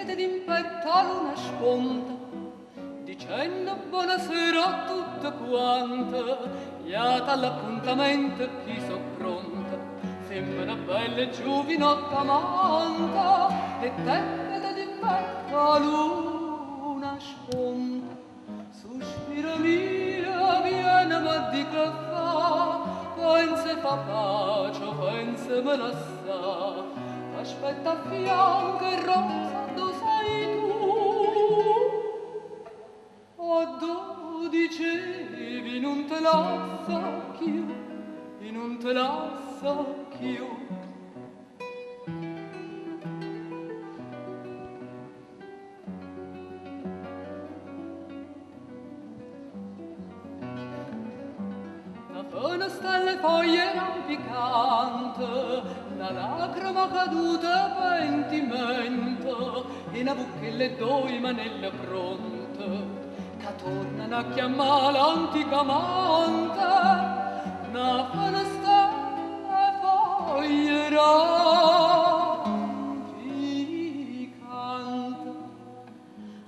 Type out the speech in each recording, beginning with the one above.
ed in petto una sponda, dicendo buonasera a tutte quante, iata all'appuntamento chi so pronta, femmina bella e giovinotta amante, e te ed in petto una sponda. Sospiro mia, viene ma di che fa, pensa fa pace, pensa me la sa, t'aspetta a fianco e rosa, dove sei tu? O do dicevi, non te la so più, non te la so più. Una stella foglie rampicante, una lacrima caduta pentimento, e una buchella due manelle pronte, che tornano a chiamare l'antica amante. Una stella foglie rampicante,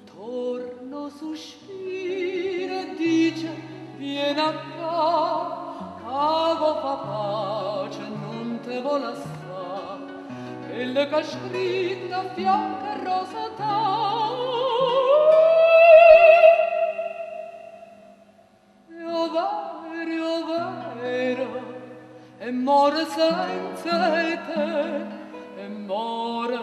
torno sospira e dice, vieni a qua, Cavo fa pace, non te vuol assà, quella che ha scritto a fianco a rosa ta. Io vero, e more senza te, e more